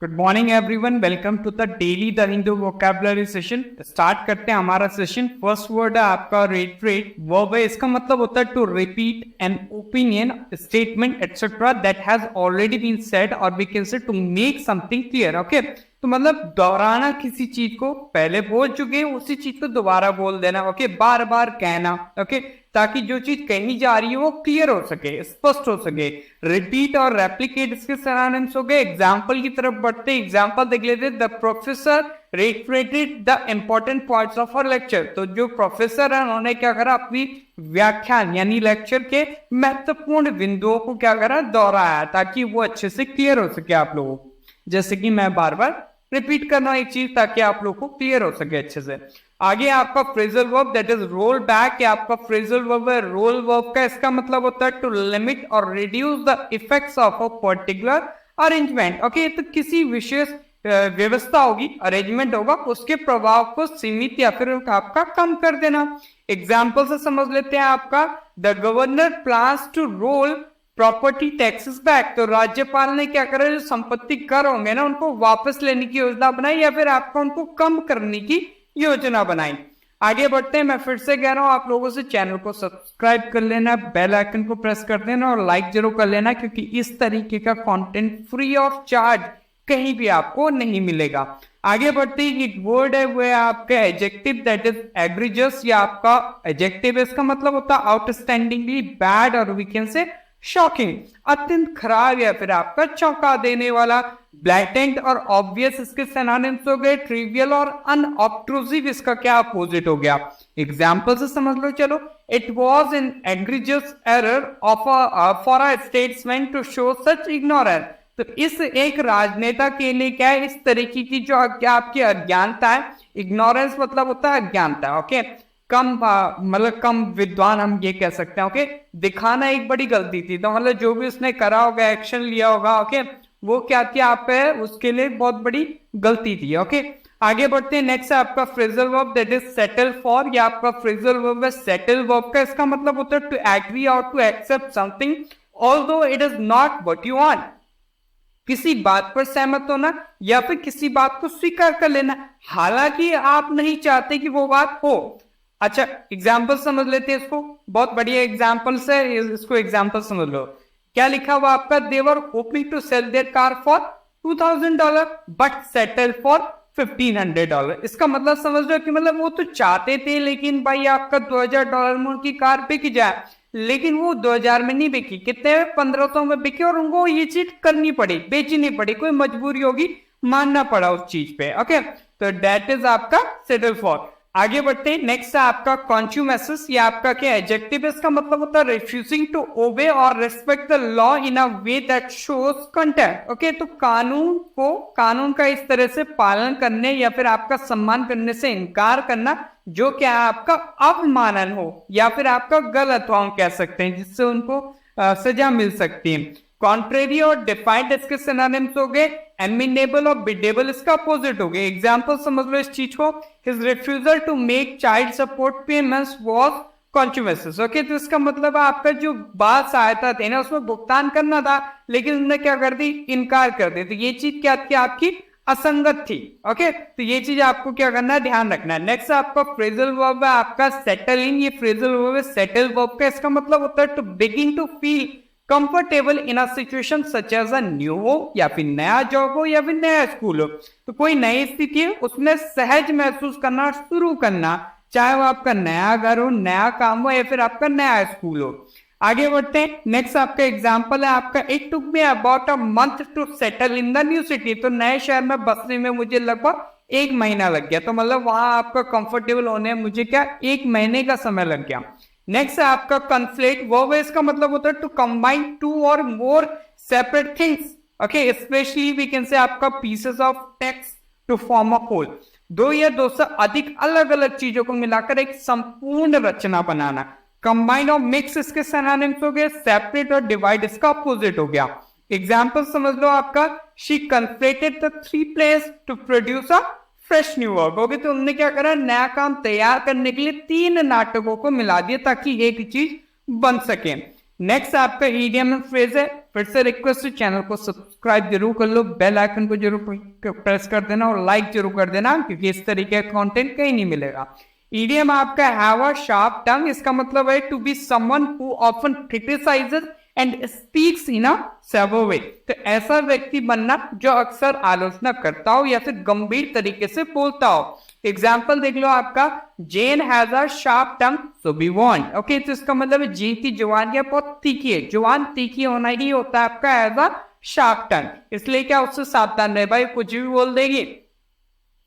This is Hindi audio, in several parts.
Good morning everyone, welcome to the daily the Hindu vocabulary session. Start करते हैं हमारा सेशन। फर्स्ट वर्ड है आपका रेटरेट। वर्ब है, इसका मतलब होता है to repeat an opinion, statement etcetera that has already been said, और we can say to make something clear. Okay, तो मतलब दोहराना किसी चीज को, पहले बोल चुके हैं उसी चीज को दोबारा बोल देना। ओके, बार बार कहना। ओके, ताकि जो चीज कही जा रही है वो क्लियर हो सके, स्पष्ट हो सके। रिपीट और रेप्लिकेट इसके सिनोनिम्स हो गए। एग्जांपल की तरफ बढ़ते, एग्जांपल देख लेते। The professor repeated the important points of her lecture. तो जो प्रोफेसर है उन्होंने क्या करा, अपनी व्याख्यान यानी लेक्चर के महत्वपूर्ण बिंदुओं को क्या करा, दोहराया, ताकि वो अच्छे से क्लियर हो सके आप लोगों को। जैसे कि मैं बार बार रिपीट करना एक चीज, ताकि आप लोग को क्लियर हो सके अच्छे से। आगे आपका phrasal verb that is roll back. आपका फ्रेजल वर्ब है रोल वर्ब का, इसका मतलब होता है टू लिमिट और reduce the effects of a particular arrangement. Okay, तो किसी विशेष व्यवस्था होगी, अरेंजमेंट होगा, उसके प्रभाव को सीमित या फिर आपका कम कर देना। एग्जाम्पल से समझ लेते हैं आपका, the governor plans to roll property taxes back. तो राज्यपाल ने क्या करा, जो संपत्ति कर होंगे ना उनको वापस लेने की योजना बनाई, या फिर आपका उनको कम करने की योजना बनाई। आगे बढ़ते हैं। मैं फिर से कह रहा हूं आप लोगों से, चैनल को सब्सक्राइब कर लेना, बेल आइकन को प्रेस कर देना और लाइक जरूर कर लेना, क्योंकि इस तरीके का कंटेंट फ्री ऑफ चार्ज कहीं भी आपको नहीं मिलेगा। आगे बढ़ते ही एक वर्ड है वो है आपका एडजेक्टिव दैट इज एग्रीजियस। या आपका एडजेक्टिव इसका मतलब होता है आउटस्टैंडिंगली बैड, और वी कैन से शॉकिंग, अत्यंत खराब या फिर आपका चौंका देने वाला। ब्लैटेंट और ऑब्वियस इसके सिनोनिम्स हो गए। ट्रिवियल और अनऑब्ट्रूसिव इसका क्या अपोजिट हो गया। एग्जांपल से समझ लो चलो। It was an egregious error of for a statesman to show such ignorance. तो इस एक राजनेता के लिए क्या है, इस तरीके की जो आपकी अज्ञानता है, इग्नोरेंस मतलब होता है अज्ञानता। ओके, कम मतलब कम विद्वान हम ये कह सकते हैं। ओके, दिखाना एक बड़ी गलती थी। तो मतलब जो भी उसने करा होगा, एक्शन लिया होगा, ओके, वो क्या थी आप पे, उसके लिए बहुत बड़ी गलती थी। ओके, आगे बढ़ते हैं। नेक्स्ट है आपका phrasal verb that is settle for. या आपका फ्रेजल वर्ब है सेटल वर्ब का, इसका मतलब होता है to agree or to accept something although it is not what you want. किसी बात पर सहमत होना या फिर किसी बात को स्वीकार कर लेना, हालांकि आप नहीं चाहते कि वो बात हो। अच्छा, एग्जाम्पल समझ लेते हैं इसको। बहुत बढ़िया एग्जाम्पल है, इसको एग्जाम्पल समझ लो। क्या लिखा हुआ आपका, they were hoping to sell their car for $2000 but settle for $1500। इसका मतलब समझ लो कि मतलब वो तो चाहते थे, लेकिन भाई आपका $2000 में उनकी कार बिक जाए, लेकिन वो 2000 में नहीं बिकी, कितने 1500 में बिकी, और उनको ये चीज करनी पड़ी, बेचनी पड़ी, कोई मजबूरी होगी, मानना पड़ा उस चीज पे। ओके, तो दैट इज आपका सेटल फॉर। आगे बढ़ते हैं। नेक्स्ट है आपका कॉन्ट्यूमेसिस। या आपका क्या एडजेक्टिव, इसका मतलब होता है रिफ्यूजिंग टू ओबे और respect the law in a way that shows contempt. Okay, तो कानून का इस तरह से पालन करने या फिर आपका सम्मान करने से इनकार करना जो क्या है आपका अवमानन हो या फिर आपका गलत हो, हम कह सकते हैं, जिससे उनको सजा मिल सकती है। कॉन्ट्रेरी और डिफाइंड इसके सिनोनिम्स हो गए। एमिनेबल और बिडेबल इसका अपोजिट हो गए। एग्जांपल समझ लो इस चीज को। His refusal to make child support payments was contumacious. Okay, तो इसका मतलब आपका जो बाल सहायता थे ना उसमें भुगतान करना था, लेकिन उन्होंने क्या कर दी, इनकार कर दी। तो ये चीज क्या थी, आपकी असंगत थी। ओके, तो ये चीज आपको क्या करना है, ध्यान रखना है। नेक्स्ट आपका फ्रेजल वर्ब है आपका सेटल इन। ये फ्रेजल वर्ब है सेटल वर्ब का, इसका मतलब होता है to begin to feel comfortable in a situation such as a new हो, या फिर नया जॉब हो, या फिर नया स्कूल हो। तो कोई नई स्थिति है उसमें सहज महसूस करना शुरू करना, चाहे वो आपका नया घर हो, नया काम हो, या फिर आपका नया स्कूल हो। आगे बढ़ते हैं। नेक्स्ट आपका एग्जांपल है आपका, it took me about a month to settle in the new city. तो नए शहर में बसने में मुझे लगभग 1 महीना लग गया। तो मतलब वहां आपका कंफर्टेबल होने में मुझे क्या 1 महीने का समय लग गया। नेक्स्ट है आपका कन्फ्लेट। वर्ब इसका मतलब होता है to combine 2 or more separate things. Okay, specially we can say आपका pieces of text to form a whole. 2 या 2 से अधिक अलग अलग चीजों को मिलाकर एक संपूर्ण रचना बनाना। कंबाइन और मिक्स इसके सिनोनिम्स हो गए। सेपरेट और डिवाइड इसका अपोजिट हो गया। एग्जाम्पल समझ लो आपका, she conflated the 3 place to produce a fresh new work. Okay, तो उन्होंने क्या करा, नया काम तैयार करने के लिए 3 नाटकों को मिला दिया ताकि एक चीज बन सके। नेक्स्ट आपका ईडियम में फ्रेज है, फिर से रिक्वेस्ट है चैनल को सब्सक्राइब जरूर कर लो, बेल आइकन को जरूर प्रेस कर देना और लाइक जरूर कर देना, क्योंकि इस तरीके का कंटेंट कहीं नहीं मिलेगा। ईडियम आपका हैव अ शार्प टंग, इसका मतलब है to be someone who often criticizes and speaks in a severe way, तो ऐसा व्यक्ति बनना जो अक्सर आलोचना करता हो या फिर गंभीर तरीके से बोलता हो। एग्जाम्पल देख लो आपका, Jane has a sharp tongue so be warned. Okay, तो इसका मतलब है जेन की जुबान बहुत तीखी है, जुबान तीखी होना ही होता है आपका एज अ शार्प टंग, इसलिए क्या उससे सावधान रहे भाई, कुछ भी बोल देगी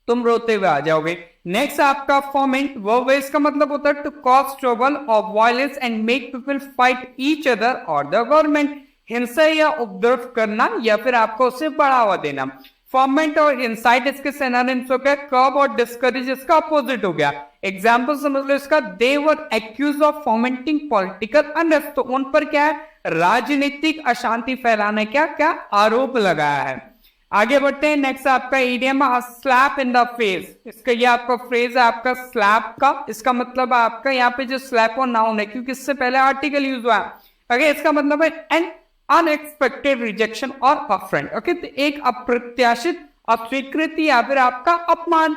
तुम रोते हुए आ जाओगे। नेक्स्ट आपका फॉर्मेंट वर्ब है, इसका मतलब होता है टू कॉज ट्रबल और violence and make people fight each other और द गवर्नमेंट, हिंसा या उपद्रव करना या फिर आपको उसे बढ़ावा देना। फॉर्मेंट और इंसाइट इसके सिनोनिम्स हो गए, कर्ब और डिस्करेज इसका अपोजिट हो गया। एग्जांपल समझ लो इसका, दे वर एक्यूज्ड ऑफ फॉर्मेंटिंग पॉलिटिकल अनरेस्ट, तो उन पर क्या है, राजनीतिक अशांति फैलाने का क्या आरोप लगाया है। आगे बढ़ते हैं, नेक्स्ट आपका idiom slap in the face, इसका ये आपका फ्रेज है आपका स्लैप का, इसका मतलब आपका यहाँ पे जो स्लैप और नाउन है क्योंकि इससे पहले आर्टिकल यूज हुआ है। ओके, इसका मतलब है एन अनएक्सपेक्टेड रिजेक्शन और अफ्रेंट। ओके, तो एक अप्रत्याशित अस्वीकृति या फिर आपका अपमान।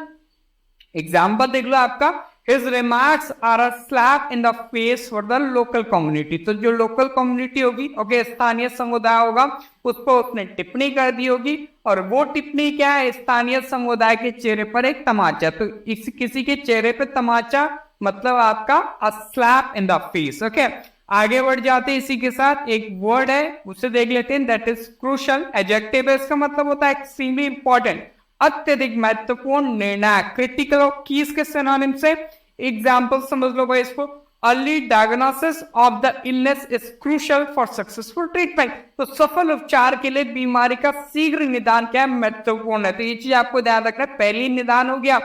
एग्जाम्पल देख लो आपका, His remarks are a slap in the face for the local community, तो जो लोकल कम्युनिटी होगी, ओके, स्थानीय समुदाय होगा, उस पर उसने टिप्पणी कर दी होगी और वो टिप्पणी क्या है, स्थानीय समुदाय के चेहरे पर एक तमाचा, तो किसी के चेहरे पर तमाचा मतलब आपका a slap in the face। Okay, आगे बढ़ जाते हैं, इसी के साथ एक वर्ड है उसे देख लेते हैं, दैट इज क्रूशल। एडजेक्टिव है, इसका मतलब होता है एक्सट्रीमली इंपॉर्टेंट, अत्यधिक महत्वपूर्ण, निर्णायक, क्रिटिकल और कीज के सिनोनिम से। एग्जांपल समझ लो भाई इसको, early diagnosis of the illness is crucial for successful treatment, तो सफल उपचार के लिए बीमारी का शीघ्र निदान क्या है, महत्वपूर्ण है। तो ये चीज आपको ध्यान रखना है, पहले निदान हो गया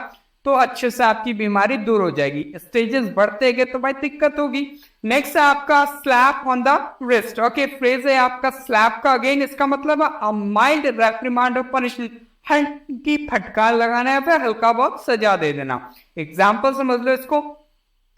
तो अच्छे से आपकी बीमारी दूर हो जाएगी, स्टेजेस बढ़ते गए तो भाई दिक्कत होगी। नेक्स्ट है आपका slab on the wrist. Okay, phrase है आपका स्लैप का, अगेन इसका मतलब है माइल्ड रेप्रिमांड और पनिशमेंट, की फटकार लगाना है, फिर हल्का बहुत सजा दे देना। एग्जाम्पल समझ लो इसको,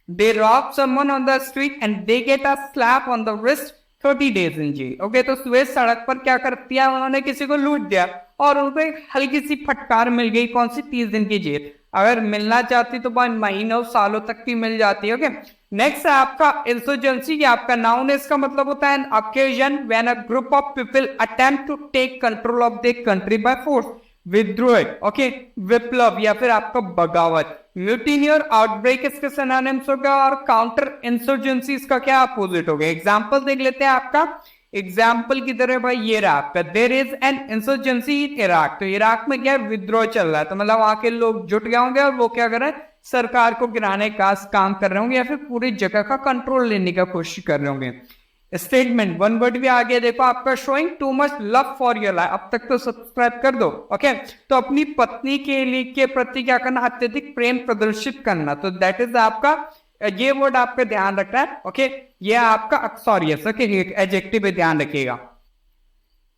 they rob someone on the street and they get a slap on the wrist 30 days in jail। Okay, तो सुबह सड़क पर क्या कर दिया उन्होंने, किसी को लूट दिया और उनको एक हल्की सी फटकार मिल गई, कौन सी, 30 दिन की जेल। अगर मिलना चाहती तो महीनों सालों तक की मिल जाती है। ओके, नेक्स्ट है आपका इंसर्जेंसी, आपका नाउन है, इसका मतलब होता है occasion when a group of people attempt to take control of the country by force, विद्रोह, ओके, विप्लव या फिर आपका बगावत। म्यूटिनी और आउटब्रेक इसके सिनोनिम्स हो गया और काउंटर इंसर्जेंसी इसका क्या अपोजिट हो गया। एग्जांपल देख लेते हैं आपका, एग्जाम्पल की तरह भाई ये रहा आपका, there is an insurgency in Iraq, तो इराक में क्या विद्रोह चल रहा है, तो मतलब वहां के लोग जुट गए होंगे और वो क्या कर रहे हैं, सरकार को गिराने का काम कर रहे होंगे या फिर पूरी जगह का कंट्रोल लेने का कोशिश कर रहे होंगे। स्टेटमेंट, वन वर्ड भी आगे देखो आपका, showing too much love for your life, अब तक तो सब्सक्राइब कर दो। ओके, तो अपनी पत्नी के लिए के प्रति क्या करना, अत्यधिक प्रेम प्रदर्शित करना, तो दैट इज आपका, ये वर्ड आपका ध्यान रखना है। ओके, ये आपका अक्सॉरियस, ओके, एडजेक्टिव पे ध्यान रखिएगा।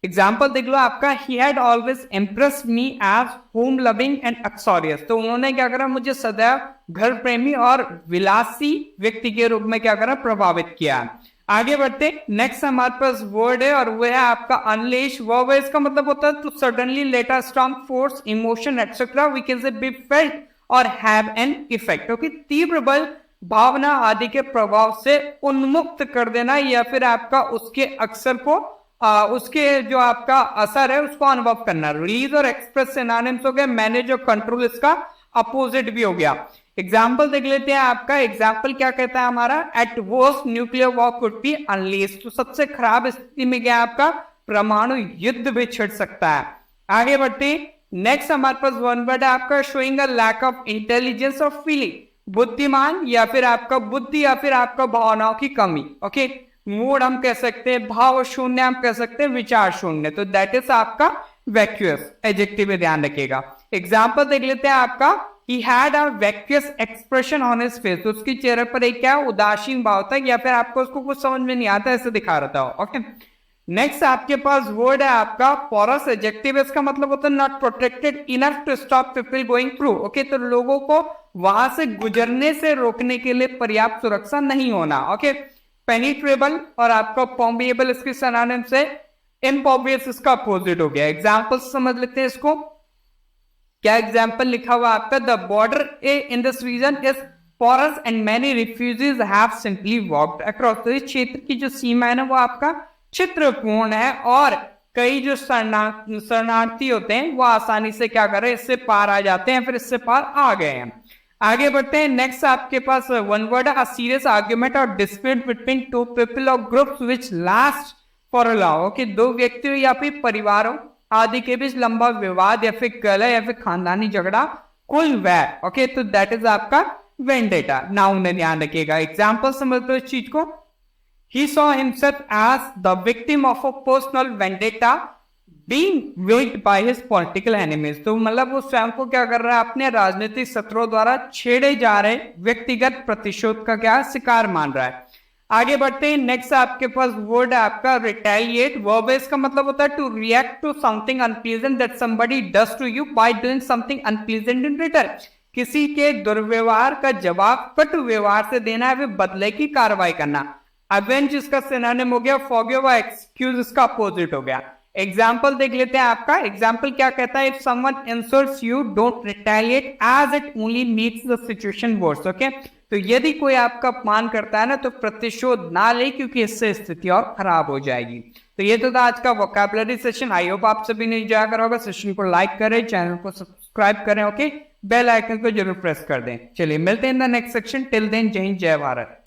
एग्जाम्पल देख लो आपका, he had always impressed me as home loving and uxorious, तो उन्होंने क्या करा, मुझे सदैव घर प्रेमी और विलासी व्यक्ति के रूप में क्या करा, प्रभावित किया। आगे बढ़ते, नेक्स्ट हमारे पास वर्ड है और वो है आपका अनलेश। वर्ब है, इसका मतलब होता है to suddenly let a strong force, emotion etcetera, we can say be felt or have an effect. Okay, तीव्र बल, भावना आदि के प्रभाव से उन्मुक्त कर देना या फिर आपका उसके अक्सर को उसके जो आपका असर है उसको अनुभव करना। रिलीज और एक्सप्रेस सिनोनिम्स हो गए, मैनेज और कंट्रोल इसका अपोजिट भी हो गया। एग्जाम्पल देख लेते हैं आपका, एग्जाम्पल क्या कहता है हमारा, at worst nuclear war could be unleashed, तो सबसे खराब स्थिति में क्या आपका परमाणु युद्ध भी छिड़ सकता है। आगे बढ़ते, नेक्स्ट हमारे पास वन वर्ड है आपका, showing a lack of intelligence or feeling, बुद्धिमान या फिर आपका बुद्धि या फिर आपका भावनाओं की कमी। ओके, मूड हम कह सकते हैं, भाव शून्य हम कह सकते हैं, विचार शून्य, तो दैट इज आपका वैक्यूअस, एडजेक्टिव में ध्यान रखिएगा। एग्जाम्पल देख लेते हैं आपका, he had a vacuous expression on his face, तो उसके चेहरे पर एक क्या उदासीन भाव था या फिर आपको उसको कुछ समझ में नहीं आता ऐसे दिखा रहा था। ओके, नेक्स्ट आपके पास वर्ड है आपका पोरस, एडजेक्टिव, इसका मतलब होता है not protected enough to stop people going through. Okay, तो लोगों को वहां से गुजरने से रोकने के लिए पर्याप्त सुरक्षा नहीं होना। ओके, पेनिट्रेबल और आपका परमिएबल इसके सिनोनिम से इम्परवियस इसका अपोजिट हो गया। एग्जाम्पल समझ लेते हैं इसको। क्या एग्जाम्पल लिखा हुआ आपका, the border in this region is porous and many refugees have simply walked across। तो इस क्षेत्र की जो सीमा है ना वो आपका चित्रपूर्ण है और कई जो शरणार्थी होते हैं वो आसानी से क्या कर रहे हैं, इससे पार आ जाते हैं, फिर इससे पार आ गए हैं। आगे बढ़ते हैं। नेक्स्ट आपके पास one word, a serious argument or dispute between two people or groups which last for a long. Okay, दो व्यक्तियों या फिर परिवारों आदि के बीच लंबा विवाद या फिर कलह या फिर खानदानी झगड़ा, कुल वैर। ओके, तो दैट इज आपका वेंडेटा। नाउन है, ध्यान रखिएगा। एग्जाम्पल समझ लो इस चीज को। He saw himself as the victim of a personal vendetta being waged by his political enemies। तो मतलब वो स्वयं को क्या कर रहा है, अपने राजनीतिक शत्रुओं द्वारा छेड़े जा रहे व्यक्तिगत प्रतिशोध का क्या शिकार मान रहा है। आगे बढ़ते हैं। नेक्स्ट आपके पास वर्ड है आपका रिटेलिएट। वर्ब इसका मतलब होता है to react to something unpleasant that somebody does to you by doing something unpleasant in return. किसी के दुर्व्यवहार का जवाब कटु व्यवहार से देना है, फिर बदले की कार्रवाई करना। अवेंज इसका सिनोनिम हो गया, फॉरगिव और एक्सक्यूज इसका अपोजिट हो गया। एग्जाम्पल देख लेते हैं आपका। एग्जाम्पल क्या कहता है, if someone insults you don't retaliate as it only makes the situation worse. Okay, तो यदि कोई आपका अपमान करता है ना तो प्रतिशोध ना ले, क्योंकि इससे स्थिति और खराब हो जाएगी। तो ये तो था आज का वोकैबुलरी सेशन। आई होप आप सभी ने एंजॉय करा होगा। सेशन को लाइक करें, चैनल को सब्सक्राइब करें, ओके, बेल आइकन को जरूर प्रेस कर दें। चलिए मिलते हैं in the next section. Till then, जय हिंद, जय भारत।